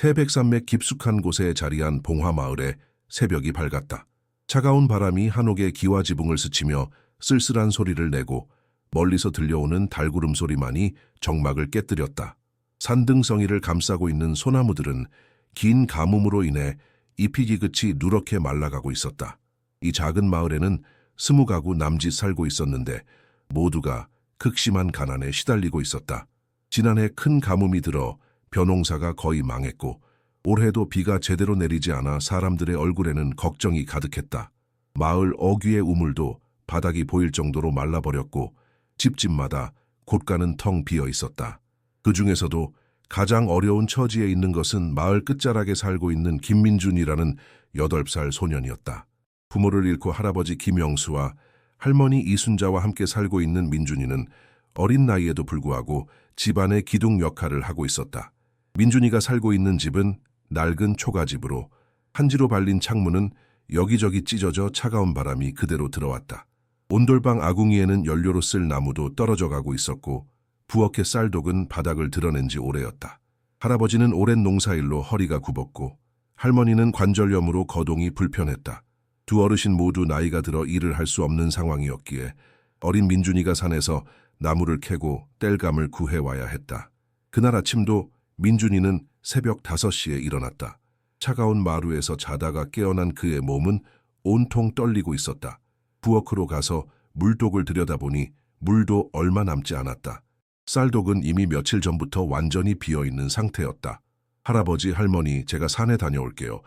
태백산맥 깊숙한 곳에 자리한 봉화마을에 새벽이 밝았다. 차가운 바람이 한옥의 기와 지붕을 스치며 쓸쓸한 소리를 내고 멀리서 들려오는 달구름 소리만이 정막을 깨뜨렸다. 산등성이를 감싸고 있는 소나무들은 긴 가뭄으로 인해 잎이 기긋이 누렇게 말라가고 있었다. 이 작은 마을에는 20가구 남짓 살고 있었는데 모두가 극심한 가난에 시달리고 있었다. 지난해 큰 가뭄이 들어 벼농사가 거의 망했고 올해도 비가 제대로 내리지 않아 사람들의 얼굴에는 걱정이 가득했다. 마을 어귀의 우물도 바닥이 보일 정도로 말라버렸고 집집마다 곳간은 텅 비어 있었다. 그 중에서도 가장 어려운 처지에 있는 것은 마을 끝자락에 살고 있는 김민준이라는 8살 소년이었다. 부모를 잃고 할아버지 김영수와 할머니 이순자와 함께 살고 있는 민준이는 어린 나이에도 불구하고 집안의 기둥 역할을 하고 있었다. 민준이가 살고 있는 집은 낡은 초가집으로 한지로 발린 창문은 여기저기 찢어져 차가운 바람이 그대로 들어왔다. 온돌방 아궁이에는 연료로 쓸 나무도 떨어져 가고 있었고 부엌의 쌀독은 바닥을 드러낸 지 오래였다. 할아버지는 오랜 농사일로 허리가 굽었고 할머니는 관절염으로 거동이 불편했다. 두 어르신 모두 나이가 들어 일을 할 수 없는 상황이었기에 어린 민준이가 산에서 나무를 캐고 땔감을 구해와야 했다. 그날 아침도 민준이는 새벽 5시에 일어났다. 차가운 마루에서 자다가 깨어난 그의 몸은 온통 떨리고 있었다. 부엌으로 가서 물독을 들여다보니 물도 얼마 남지 않았다. 쌀독은 이미 며칠 전부터 완전히 비어있는 상태였다. 할아버지, 할머니, 제가 산에 다녀올게요.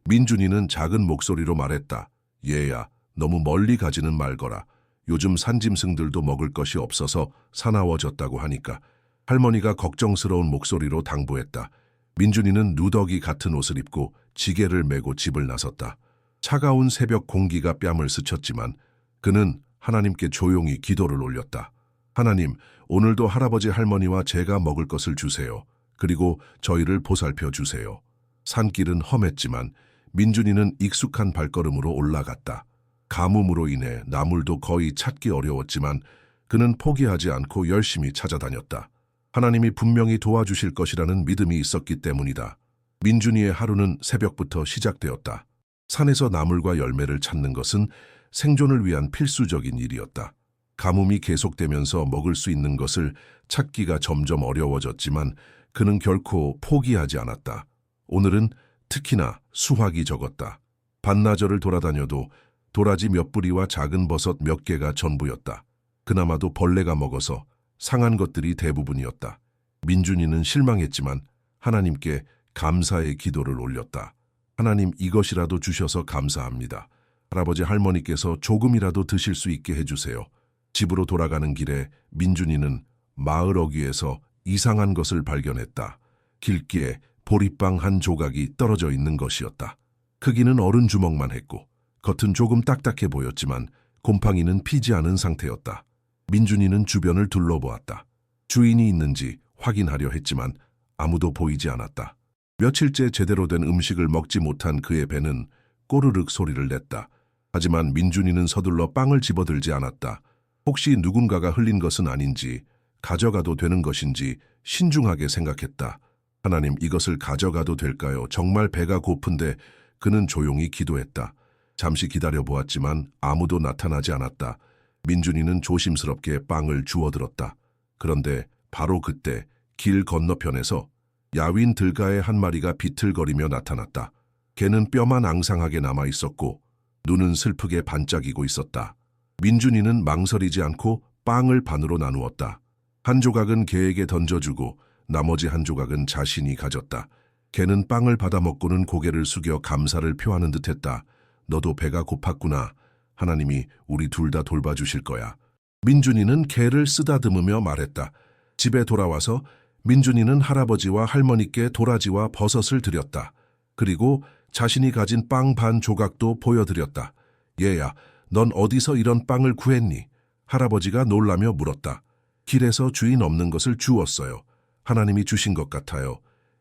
민준이는 작은 목소리로 말했다. 얘야, 너무 멀리 가지는 말거라. 요즘 산짐승들도 먹을 것이 없어서 사나워졌다고 하니까. 할머니가 걱정스러운 목소리로 당부했다. 민준이는 누더기 같은 옷을 입고 지게를 메고 집을 나섰다. 차가운 새벽 공기가 뺨을 스쳤지만 그는 하나님께 조용히 기도를 올렸다. 하나님, 오늘도 할아버지 할머니와 제가 먹을 것을 주세요. 그리고 저희를 보살펴 주세요. 산길은 험했지만 민준이는 익숙한 발걸음으로 올라갔다. 가뭄으로 인해 나물도 거의 찾기 어려웠지만 그는 포기하지 않고 열심히 찾아다녔다. 하나님이 분명히 도와주실 것이라는 믿음이 있었기 때문이다. 민준이의 하루는 새벽부터 시작되었다. 산에서 나물과 열매를 찾는 것은 생존을 위한 필수적인 일이었다. 가뭄이 계속되면서 먹을 수 있는 것을 찾기가 점점 어려워졌지만 그는 결코 포기하지 않았다. 오늘은 특히나 수확이 적었다. 반나절을 돌아다녀도 도라지 몇 뿌리와 작은 버섯 몇 개가 전부였다. 그나마도 벌레가 먹어서 상한 것들이 대부분이었다. 민준이는 실망했지만 하나님께 감사의 기도를 올렸다. 하나님, 이것이라도 주셔서 감사합니다. 할아버지 할머니께서 조금이라도 드실 수 있게 해주세요. 집으로 돌아가는 길에 민준이는 마을 어귀에서 이상한 것을 발견했다. 길기에 보리빵 한 조각이 떨어져 있는 것이었다. 크기는 어른 주먹만 했고 겉은 조금 딱딱해 보였지만 곰팡이는 피지 않은 상태였다. 민준이는 주변을 둘러보았다. 주인이 있는지 확인하려 했지만 아무도 보이지 않았다. 며칠째 제대로 된 음식을 먹지 못한 그의 배는 꼬르륵 소리를 냈다. 하지만 민준이는 서둘러 빵을 집어들지 않았다. 혹시 누군가가 흘린 것은 아닌지, 가져가도 되는 것인지 신중하게 생각했다. 하나님, 이것을 가져가도 될까요? 정말 배가 고픈데. 그는 조용히 기도했다. 잠시 기다려 보았지만 아무도 나타나지 않았다. 민준이는 조심스럽게 빵을 주워들었다. 그런데 바로 그때 길 건너편에서 야윈 들가의 한 마리가 비틀거리며 나타났다. 개는 뼈만 앙상하게 남아있었고 눈은 슬프게 반짝이고 있었다. 민준이는 망설이지 않고 빵을 반으로 나누었다. 한 조각은 개에게 던져주고 나머지 한 조각은 자신이 가졌다. 개는 빵을 받아먹고는 고개를 숙여 감사를 표하는 듯했다. 너도 배가 고팠구나. 하나님이 우리 둘 다 돌봐주실 거야. 민준이는 개를 쓰다듬으며 말했다. 집에 돌아와서 민준이는 할아버지와 할머니께 도라지와 버섯을 드렸다. 그리고 자신이 가진 빵 반 조각도 보여드렸다. 얘야, 넌 어디서 이런 빵을 구했니? 할아버지가 놀라며 물었다. 길에서 주인 없는 것을 주웠어요. 하나님이 주신 것 같아요.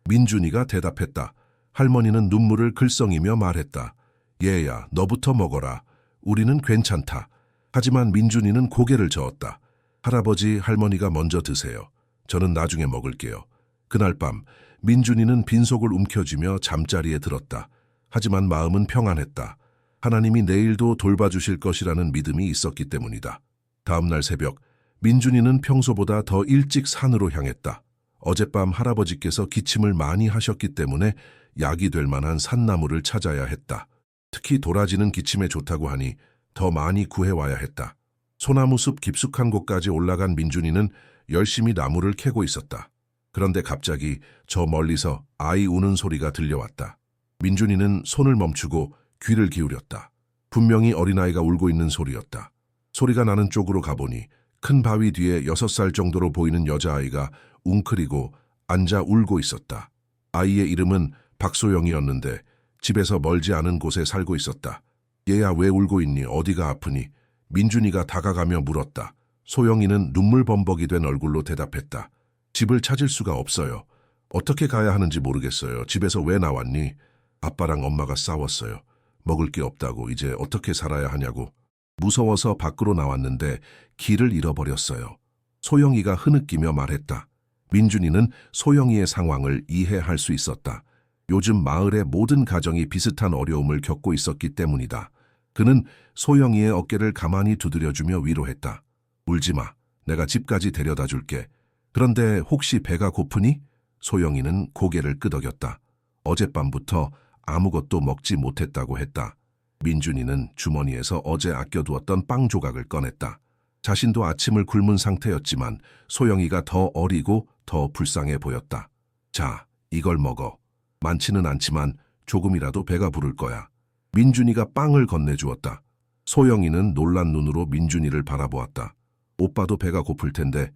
민준이가 대답했다. 할머니는 눈물을 글썽이며 말했다. 얘야, 너부터 먹어라. 우리는 괜찮다. 하지만 민준이는 고개를 저었다. 할아버지, 할머니가 먼저 드세요. 저는 나중에 먹을게요. 그날 밤 민준이는 빈속을 움켜쥐며 잠자리에 들었다. 하지만 마음은 평안했다. 하나님이 내일도 돌봐주실 것이라는 믿음이 있었기 때문이다. 다음 날 새벽, 민준이는 평소보다 더 일찍 산으로 향했다. 어젯밤 할아버지께서 기침을 많이 하셨기 때문에 약이 될 만한 산나무를 찾아야 했다. 특히 도라지는 기침에 좋다고 하니 더 많이 구해와야 했다. 소나무 숲 깊숙한 곳까지 올라간 민준이는 열심히 나무를 캐고 있었다. 그런데 갑자기 저 멀리서 아이 우는 소리가 들려왔다. 민준이는 손을 멈추고 귀를 기울였다. 분명히 어린아이가 울고 있는 소리였다. 소리가 나는 쪽으로 가보니 큰 바위 뒤에 6살 정도로 보이는 여자아이가 웅크리고 앉아 울고 있었다. 아이의 이름은 박소영이었는데 집에서 멀지 않은 곳에 살고 있었다. 얘야 왜 울고 있니? 어디가 아프니? 민준이가 다가가며 물었다. 소영이는 눈물 범벅이 된 얼굴로 대답했다. 집을 찾을 수가 없어요. 어떻게 가야 하는지 모르겠어요. 집에서 왜 나왔니? 아빠랑 엄마가 싸웠어요. 먹을 게 없다고 이제 어떻게 살아야 하냐고. 무서워서 밖으로 나왔는데 길을 잃어버렸어요. 소영이가 흐느끼며 말했다. 민준이는 소영이의 상황을 이해할 수 있었다. 요즘 마을의 모든 가정이 비슷한 어려움을 겪고 있었기 때문이다. 그는 소영이의 어깨를 가만히 두드려주며 위로했다. 울지 마. 내가 집까지 데려다 줄게. 그런데 혹시 배가 고프니? 소영이는 고개를 끄덕였다. 어젯밤부터 아무것도 먹지 못했다고 했다. 민준이는 주머니에서 어제 아껴두었던 빵 조각을 꺼냈다. 자신도 아침을 굶은 상태였지만 소영이가 더 어리고 더 불쌍해 보였다. 자, 이걸 먹어. 많지는 않지만 조금이라도 배가 부를 거야. 민준이가 빵을 건네주었다. 소영이는 놀란 눈으로 민준이를 바라보았다. 오빠도 배가 고플 텐데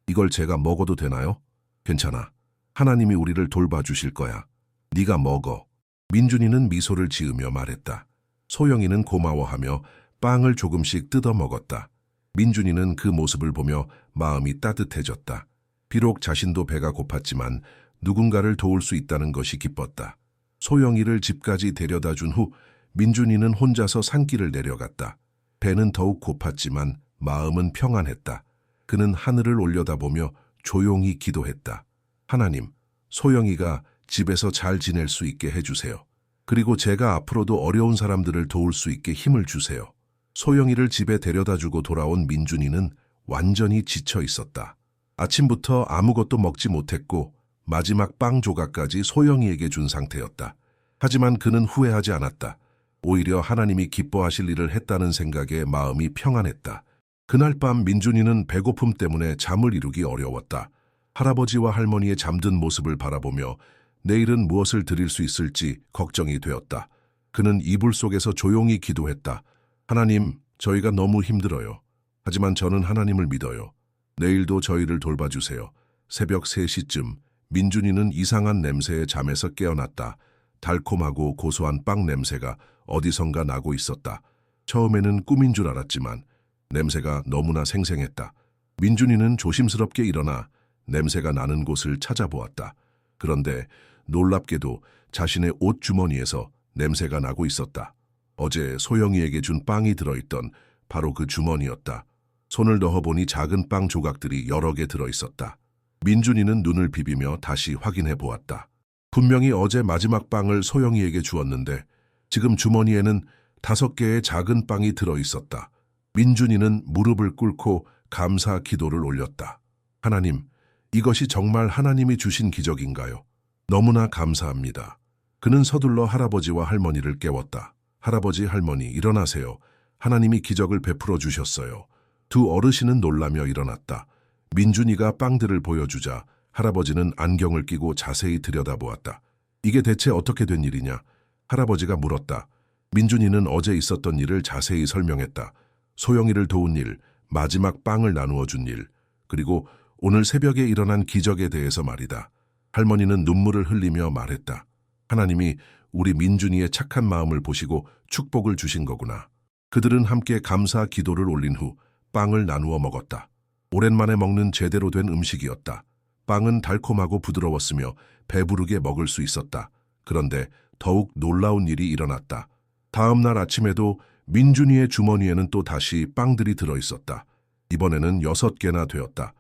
이걸 제가 먹어도 되나요? 괜찮아. 하나님이 우리를 돌봐주실 거야. 네가 먹어. 민준이는 미소를 지으며 말했다. 소영이는 고마워하며 빵을 조금씩 뜯어 먹었다. 민준이는 그 모습을 보며 마음이 따뜻해졌다. 비록 자신도 배가 고팠지만 누군가를 도울 수 있다는 것이 기뻤다. 소영이를 집까지 데려다 준 후 민준이는 혼자서 산길을 내려갔다. 배는 더욱 고팠지만 마음은 평안했다. 그는 하늘을 올려다보며 조용히 기도했다. 하나님, 소영이가 집에서 잘 지낼 수 있게 해주세요. 그리고 제가 앞으로도 어려운 사람들을 도울 수 있게 힘을 주세요. 소영이를 집에 데려다주고 돌아온 민준이는 완전히 지쳐 있었다. 아침부터 아무것도 먹지 못했고 마지막 빵 조각까지 소영이에게 준 상태였다. 하지만 그는 후회하지 않았다. 오히려 하나님이 기뻐하실 일을 했다는 생각에 마음이 평안했다. 그날 밤 민준이는 배고픔 때문에 잠을 이루기 어려웠다. 할아버지와 할머니의 잠든 모습을 바라보며 내일은 무엇을 드릴 수 있을지 걱정이 되었다. 그는 이불 속에서 조용히 기도했다. 하나님, 저희가 너무 힘들어요. 하지만 저는 하나님을 믿어요. 내일도 저희를 돌봐주세요. 새벽 3시쯤 민준이는 이상한 냄새에 잠에서 깨어났다. 달콤하고 고소한 빵 냄새가 어디선가 나고 있었다. 처음에는 꿈인 줄 알았지만 냄새가 너무나 생생했다. 민준이는 조심스럽게 일어나 냄새가 나는 곳을 찾아보았다. 그런데 놀랍게도 자신의 옷 주머니에서 냄새가 나고 있었다. 어제 소영이에게 준 빵이 들어있던 바로 그 주머니였다. 손을 넣어보니 작은 빵 조각들이 여러 개 들어있었다. 민준이는 눈을 비비며 다시 확인해 보았다. 분명히 어제 마지막 빵을 소영이에게 주었는데 지금 주머니에는 5개의 작은 빵이 들어있었다. 민준이는 무릎을 꿇고 감사 기도를 올렸다. 하나님, 이것이 정말 하나님이 주신 기적인가요? 너무나 감사합니다. 그는 서둘러 할아버지와 할머니를 깨웠다. 할아버지, 할머니, 일어나세요. 하나님이 기적을 베풀어 주셨어요. 두 어르신은 놀라며 일어났다. 민준이가 빵들을 보여주자 할아버지는 안경을 끼고 자세히 들여다보았다. 이게 대체 어떻게 된 일이냐? 할아버지가 물었다. 민준이는 어제 있었던 일을 자세히 설명했다. 소영이를 도운 일, 마지막 빵을 나누어 준 일, 그리고 오늘 새벽에 일어난 기적에 대해서 말이다. 할머니는 눈물을 흘리며 말했다. 하나님이 우리 민준이의 착한 마음을 보시고 축복을 주신 거구나. 그들은 함께 감사 기도를 올린 후 빵을 나누어 먹었다. 오랜만에 먹는 제대로 된 음식이었다. 빵은 달콤하고 부드러웠으며 배부르게 먹을 수 있었다. 그런데 더욱 놀라운 일이 일어났다. 다음 날 아침에도 민준이의 주머니에는 또 다시 빵들이 들어있었다. 이번에는 6개나 되었다.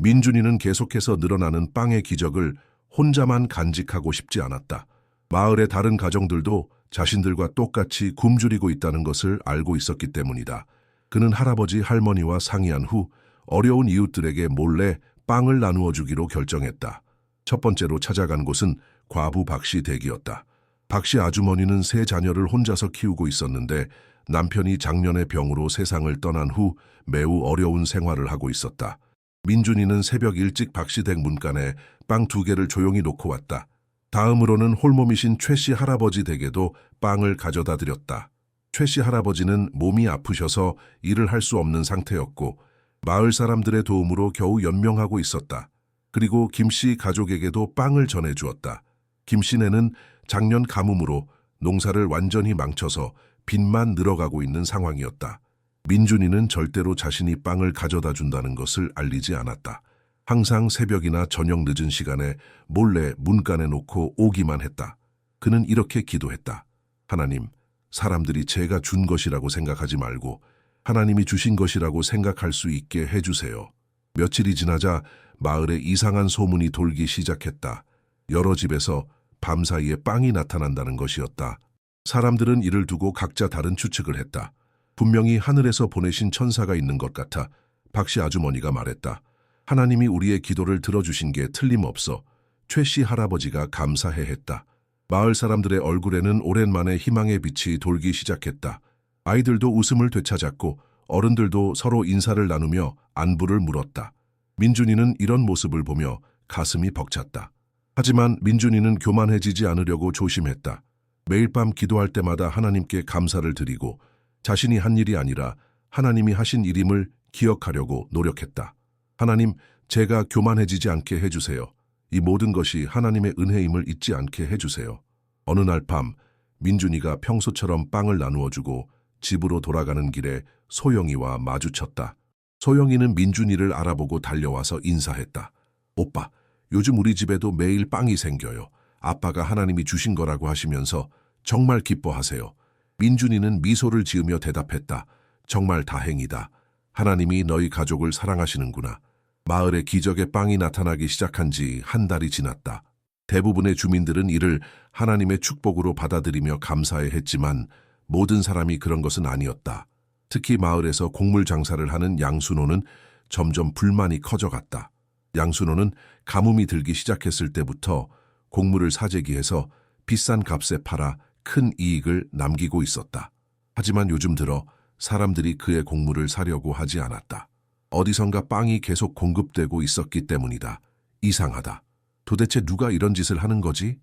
민준이는 계속해서 늘어나는 빵의 기적을 혼자만 간직하고 싶지 않았다. 마을의 다른 가정들도 자신들과 똑같이 굶주리고 있다는 것을 알고 있었기 때문이다. 그는 할아버지 할머니와 상의한 후 어려운 이웃들에게 몰래 빵을 나누어 주기로 결정했다. 첫 번째로 찾아간 곳은 과부 박씨 댁이었다. 박씨 아주머니는 세 자녀를 혼자서 키우고 있었는데 남편이 작년에 병으로 세상을 떠난 후 매우 어려운 생활을 하고 있었다. 민준이는 새벽 일찍 박씨 댁 문간에 빵 2개를 조용히 놓고 왔다. 다음으로는 홀몸이신 최씨 할아버지 댁에도 빵을 가져다 드렸다. 최씨 할아버지는 몸이 아프셔서 일을 할 수 없는 상태였고 마을 사람들의 도움으로 겨우 연명하고 있었다. 그리고 김씨 가족에게도 빵을 전해주었다. 김씨네는 작년 가뭄으로 농사를 완전히 망쳐서 빚만 늘어가고 있는 상황이었다. 민준이는 절대로 자신이 빵을 가져다 준다는 것을 알리지 않았다. 항상 새벽이나 저녁 늦은 시간에 몰래 문간에 놓고 오기만 했다. 그는 이렇게 기도했다. 하나님, 사람들이 제가 준 것이라고 생각하지 말고 하나님이 주신 것이라고 생각할 수 있게 해주세요. 며칠이 지나자 마을에 이상한 소문이 돌기 시작했다. 여러 집에서 밤사이에 빵이 나타난다는 것이었다. 사람들은 이를 두고 각자 다른 추측을 했다. 분명히 하늘에서 보내신 천사가 있는 것 같아 박씨 아주머니가 말했다. 하나님이 우리의 기도를 들어주신 게 틀림없어. 최씨 할아버지가 감사해했다. 마을 사람들의 얼굴에는 오랜만에 희망의 빛이 돌기 시작했다. 아이들도 웃음을 되찾았고 어른들도 서로 인사를 나누며 안부를 물었다. 민준이는 이런 모습을 보며 가슴이 벅찼다. 하지만 민준이는 교만해지지 않으려고 조심했다. 매일 밤 기도할 때마다 하나님께 감사를 드리고 자신이 한 일이 아니라 하나님이 하신 일임을 기억하려고 노력했다. 하나님, 제가 교만해지지 않게 해주세요. 이 모든 것이 하나님의 은혜임을 잊지 않게 해주세요. 어느 날 밤 민준이가 평소처럼 빵을 나누어주고 집으로 돌아가는 길에 소영이와 마주쳤다. 소영이는 민준이를 알아보고 달려와서 인사했다. 오빠, 요즘 우리 집에도 매일 빵이 생겨요. 아빠가 하나님이 주신 거라고 하시면서 정말 기뻐하세요. 민준이는 미소를 지으며 대답했다. 정말 다행이다. 하나님이 너희 가족을 사랑하시는구나. 마을에 기적의 빵이 나타나기 시작한 지 한 달이 지났다. 대부분의 주민들은 이를 하나님의 축복으로 받아들이며 감사해 했지만 모든 사람이 그런 것은 아니었다. 특히 마을에서 곡물 장사를 하는 양순호는 점점 불만이 커져갔다. 양순호는 가뭄이 들기 시작했을 때부터 곡물을 사재기해서 비싼 값에 팔아 큰 이익을 남기고 있었다. 하지만 요즘 들어 사람들이 그의 곡물을 사려고 하지 않았다. 어디선가 빵이 계속 공급되고 있었기 때문이다. 이상하다. 도대체 누가 이런 짓을 하는 거지?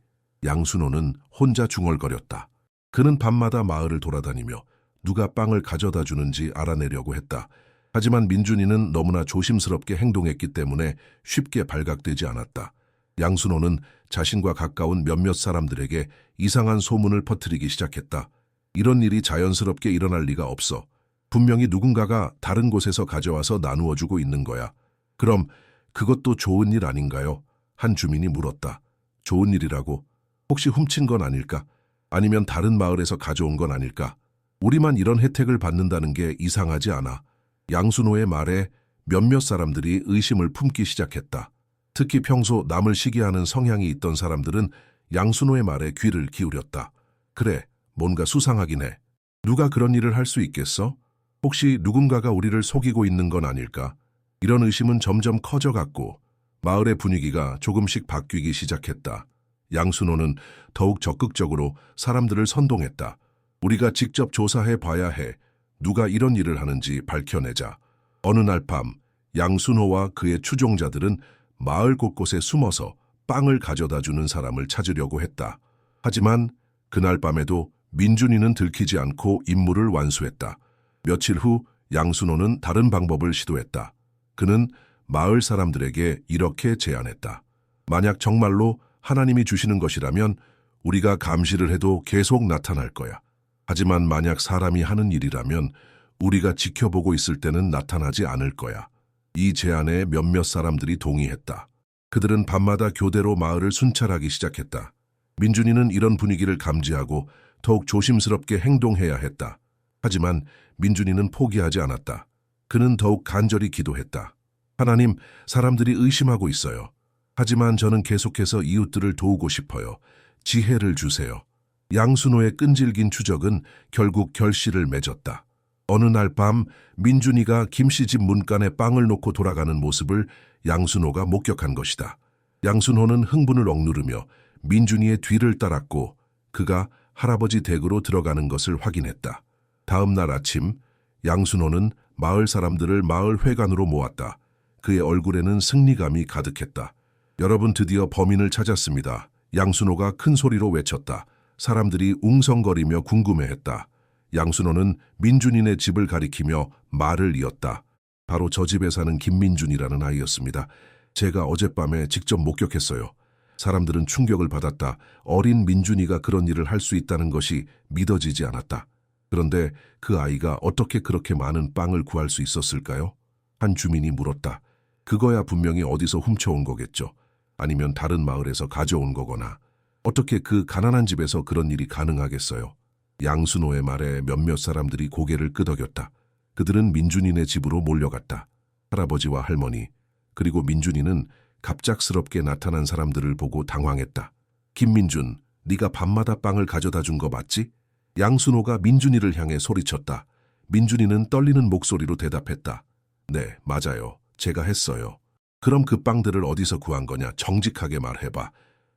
양순호는 혼자 중얼거렸다. 그는 밤마다 마을을 돌아다니며 누가 빵을 가져다 주는지 알아내려고 했다. 하지만 민준이는 너무나 조심스럽게 행동했기 때문에 쉽게 발각되지 않았다. 양순호는 자신과 가까운 몇몇 사람들에게 이상한 소문을 퍼뜨리기 시작했다. 이런 일이 자연스럽게 일어날 리가 없어. 분명히 누군가가 다른 곳에서 가져와서 나누어 주고 있는 거야. 그럼 그것도 좋은 일 아닌가요? 한 주민이 물었다. 좋은 일이라고? 혹시 훔친 건 아닐까? 아니면 다른 마을에서 가져온 건 아닐까? 우리만 이런 혜택을 받는다는 게 이상하지 않아. 양순호의 말에 몇몇 사람들이 의심을 품기 시작했다. 특히 평소 남을 시기하는 성향이 있던 사람들은 양순호의 말에 귀를 기울였다. 그래, 뭔가 수상하긴 해. 누가 그런 일을 할 수 있겠어? 혹시 누군가가 우리를 속이고 있는 건 아닐까? 이런 의심은 점점 커져갔고 마을의 분위기가 조금씩 바뀌기 시작했다. 양순호는 더욱 적극적으로 사람들을 선동했다. 우리가 직접 조사해 봐야 해. 누가 이런 일을 하는지 밝혀내자. 어느 날 밤 양순호와 그의 추종자들은 마을 곳곳에 숨어서 빵을 가져다 주는 사람을 찾으려고 했다. 하지만 그날 밤에도 민준이는 들키지 않고 임무를 완수했다. 며칠 후 양순호는 다른 방법을 시도했다. 그는 마을 사람들에게 이렇게 제안했다. 만약 정말로 하나님이 주시는 것이라면 우리가 감시를 해도 계속 나타날 거야. 하지만 만약 사람이 하는 일이라면 우리가 지켜보고 있을 때는 나타나지 않을 거야. 이 제안에 몇몇 사람들이 동의했다. 그들은 밤마다 교대로 마을을 순찰하기 시작했다. 민준이는 이런 분위기를 감지하고 더욱 조심스럽게 행동해야 했다. 하지만 민준이는 포기하지 않았다. 그는 더욱 간절히 기도했다. 하나님, 사람들이 의심하고 있어요. 하지만 저는 계속해서 이웃들을 도우고 싶어요. 지혜를 주세요. 양순호의 끈질긴 추적은 결국 결실을 맺었다. 어느 날 밤 민준이가 김씨 집 문간에 빵을 놓고 돌아가는 모습을 양순호가 목격한 것이다. 양순호는 흥분을 억누르며 민준이의 뒤를 따랐고 그가 할아버지 댁으로 들어가는 것을 확인했다. 다음 날 아침 양순호는 마을 사람들을 마을 회관으로 모았다. 그의 얼굴에는 승리감이 가득했다. 여러분, 드디어 범인을 찾았습니다. 양순호가 큰 소리로 외쳤다. 사람들이 웅성거리며 궁금해했다. 양순호는 민준이네 집을 가리키며 말을 이었다. 바로 저 집에 사는 김민준이라는 아이였습니다. 제가 어젯밤에 직접 목격했어요. 사람들은 충격을 받았다. 어린 민준이가 그런 일을 할 수 있다는 것이 믿어지지 않았다. 그런데 그 아이가 어떻게 그렇게 많은 빵을 구할 수 있었을까요? 한 주민이 물었다. 그거야 분명히 어디서 훔쳐온 거겠죠. 아니면 다른 마을에서 가져온 거거나. 어떻게 그 가난한 집에서 그런 일이 가능하겠어요? 양순호의 말에 몇몇 사람들이 고개를 끄덕였다. 그들은 민준이네 집으로 몰려갔다. 할아버지와 할머니, 그리고 민준이는 갑작스럽게 나타난 사람들을 보고 당황했다. 김민준, 네가 밤마다 빵을 가져다 준 거 맞지? 양순호가 민준이를 향해 소리쳤다. 민준이는 떨리는 목소리로 대답했다. 네, 맞아요. 제가 했어요. 그럼 그 빵들을 어디서 구한 거냐? 정직하게 말해봐.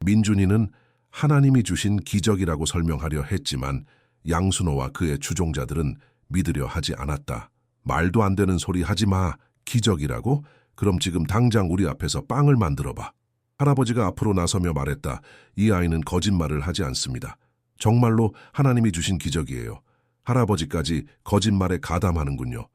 민준이는 하나님이 주신 기적이라고 설명하려 했지만 양순호와 그의 추종자들은 믿으려 하지 않았다. 말도 안 되는 소리 하지 마. 기적이라고? 그럼 지금 당장 우리 앞에서 빵을 만들어봐. 할아버지가 앞으로 나서며 말했다. 이 아이는 거짓말을 하지 않습니다. 정말로 하나님이 주신 기적이에요. 할아버지까지 거짓말에 가담하는군요.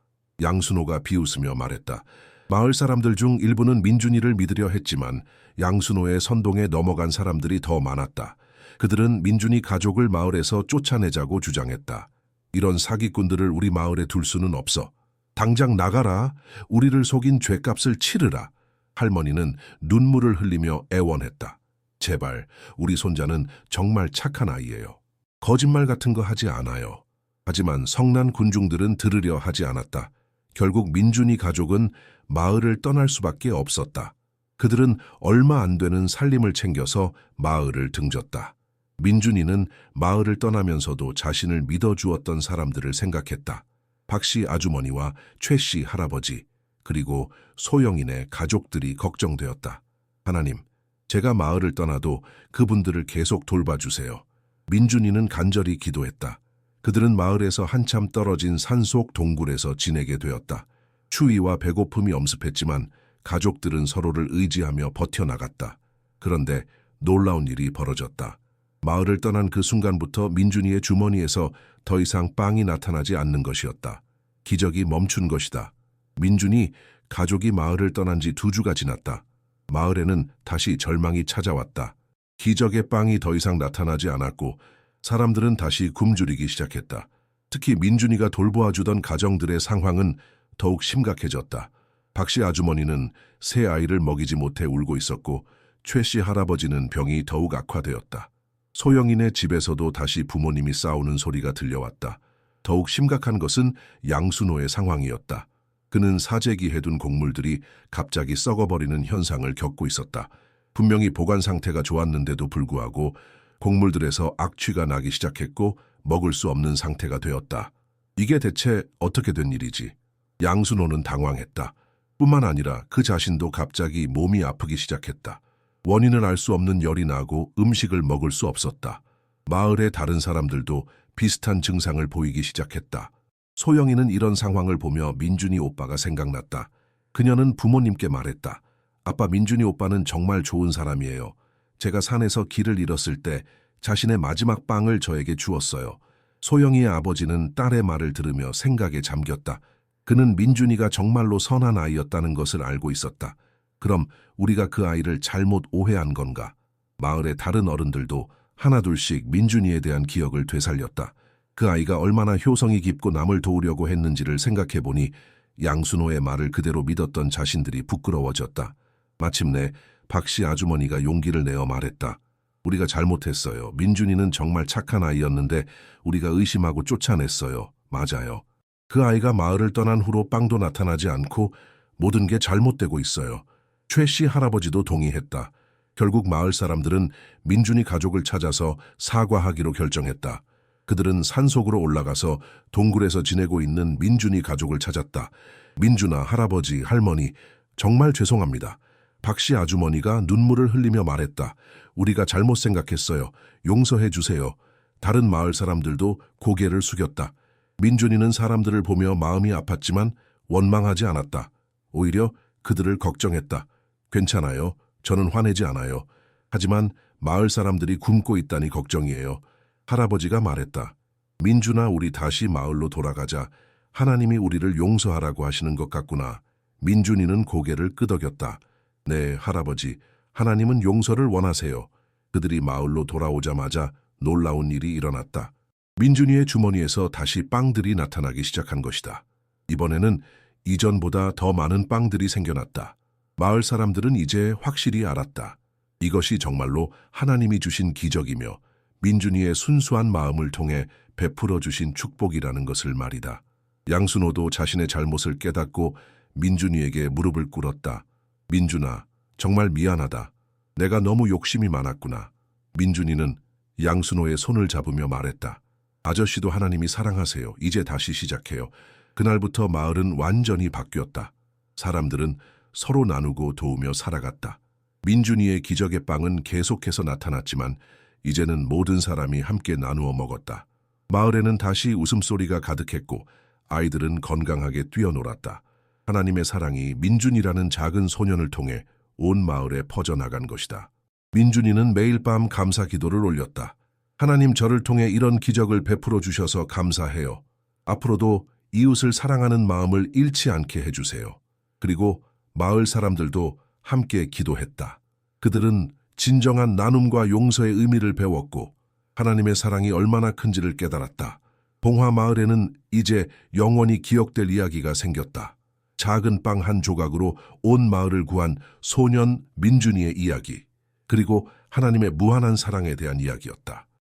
양순호가 비웃으며 말했다. 마을 사람들 중 일부는 민준이를 믿으려 했지만 양순호의 선동에 넘어간 사람들이 더 많았다. 그들은 민준이 가족을 마을에서 쫓아내자고 주장했다. 이런 사기꾼들을 우리 마을에 둘 수는 없어. 당장 나가라. 우리를 속인 죗값을 치르라. 할머니는 눈물을 흘리며 애원했다. 제발, 우리 손자는 정말 착한 아이예요. 거짓말 같은 거 하지 않아요. 하지만 성난 군중들은 들으려 하지 않았다. 결국 민준이 가족은 마을을 떠날 수밖에 없었다. 그들은 얼마 안 되는 살림을 챙겨서 마을을 등졌다. 민준이는 마을을 떠나면서도 자신을 믿어주었던 사람들을 생각했다. 박씨 아주머니와 최씨 할아버지, 그리고 소영인의 가족들이 걱정되었다. 하나님, 제가 마을을 떠나도 그분들을 계속 돌봐주세요. 민준이는 간절히 기도했다. 그들은 마을에서 한참 떨어진 산속 동굴에서 지내게 되었다. 추위와 배고픔이 엄습했지만 가족들은 서로를 의지하며 버텨나갔다. 그런데 놀라운 일이 벌어졌다. 마을을 떠난 그 순간부터 민준이의 주머니에서 더 이상 빵이 나타나지 않는 것이었다. 기적이 멈춘 것이다. 민준이 가족이 마을을 떠난 지 2주가 지났다. 마을에는 다시 절망이 찾아왔다. 기적의 빵이 더 이상 나타나지 않았고 사람들은 다시 굶주리기 시작했다. 특히 민준이가 돌보아주던 가정들의 상황은 더욱 심각해졌다. 박씨 아주머니는 새 아이를 먹이지 못해 울고 있었고 최씨 할아버지는 병이 더욱 악화되었다. 소영인의 집에서도 다시 부모님이 싸우는 소리가 들려왔다. 더욱 심각한 것은 양순호의 상황이었다. 그는 사재기 해둔 곡물들이 갑자기 썩어버리는 현상을 겪고 있었다. 분명히 보관 상태가 좋았는데도 불구하고 곡물들에서 악취가 나기 시작했고 먹을 수 없는 상태가 되었다. 이게 대체 어떻게 된 일이지? 양순호는 당황했다. 뿐만 아니라 그 자신도 갑자기 몸이 아프기 시작했다. 원인을 알 수 없는 열이 나고 음식을 먹을 수 없었다. 마을의 다른 사람들도 비슷한 증상을 보이기 시작했다. 소영이는 이런 상황을 보며 민준이 오빠가 생각났다. 그녀는 부모님께 말했다. 아빠, 민준이 오빠는 정말 좋은 사람이에요. 제가 산에서 길을 잃었을 때 자신의 마지막 빵을 저에게 주었어요. 소영이의 아버지는 딸의 말을 들으며 생각에 잠겼다. 그는 민준이가 정말로 선한 아이였다는 것을 알고 있었다. 그럼 우리가 그 아이를 잘못 오해한 건가? 마을의 다른 어른들도 하나둘씩 민준이에 대한 기억을 되살렸다. 그 아이가 얼마나 효성이 깊고 남을 도우려고 했는지를 생각해보니 양순호의 말을 그대로 믿었던 자신들이 부끄러워졌다. 마침내 박씨 아주머니가 용기를 내어 말했다. 우리가 잘못했어요. 민준이는 정말 착한 아이였는데 우리가 의심하고 쫓아냈어요. 맞아요. 그 아이가 마을을 떠난 후로 빵도 나타나지 않고 모든 게 잘못되고 있어요. 최씨 할아버지도 동의했다. 결국 마을 사람들은 민준이 가족을 찾아서 사과하기로 결정했다. 그들은 산속으로 올라가서 동굴에서 지내고 있는 민준이 가족을 찾았다. 민준아, 할아버지, 할머니, 정말 죄송합니다. 박씨 아주머니가 눈물을 흘리며 말했다. 우리가 잘못 생각했어요. 용서해 주세요. 다른 마을 사람들도 고개를 숙였다. 민준이는 사람들을 보며 마음이 아팠지만 원망하지 않았다. 오히려 그들을 걱정했다. 괜찮아요. 저는 화내지 않아요. 하지만 마을 사람들이 굶고 있다니 걱정이에요. 할아버지가 말했다. 민준아, 우리 다시 마을로 돌아가자. 하나님이 우리를 용서하라고 하시는 것 같구나. 민준이는 고개를 끄덕였다. 네, 할아버지. 하나님은 용서를 원하세요. 그들이 마을로 돌아오자마자 놀라운 일이 일어났다. 민준이의 주머니에서 다시 빵들이 나타나기 시작한 것이다. 이번에는 이전보다 더 많은 빵들이 생겨났다. 마을 사람들은 이제 확실히 알았다. 이것이 정말로 하나님이 주신 기적이며 민준이의 순수한 마음을 통해 베풀어 주신 축복이라는 것을 말이다. 양순호도 자신의 잘못을 깨닫고 민준이에게 무릎을 꿇었다. 민준아, 정말 미안하다. 내가 너무 욕심이 많았구나. 민준이는 양순호의 손을 잡으며 말했다. 아저씨도 하나님이 사랑하세요. 이제 다시 시작해요. 그날부터 마을은 완전히 바뀌었다. 사람들은 서로 나누고 도우며 살아갔다. 민준이의 기적의 빵은 계속해서 나타났지만 이제는 모든 사람이 함께 나누어 먹었다. 마을에는 다시 웃음소리가 가득했고 아이들은 건강하게 뛰어놀았다. 하나님의 사랑이 민준이라는 작은 소년을 통해 온 마을에 퍼져나간 것이다. 민준이는 매일 밤 감사 기도를 올렸다. 하나님, 저를 통해 이런 기적을 베풀어 주셔서 감사해요. 앞으로도 이웃을 사랑하는 마음을 잃지 않게 해주세요. 그리고 마을 사람들도 함께 기도했다. 그들은 진정한 나눔과 용서의 의미를 배웠고 하나님의 사랑이 얼마나 큰지를 깨달았다. 봉화 마을에는 이제 영원히 기억될 이야기가 생겼다. 작은 빵 한 조각으로 온 마을을 구한 소년 민준이의 이야기, 그리고 하나님의 무한한 사랑에 대한 이야기였다.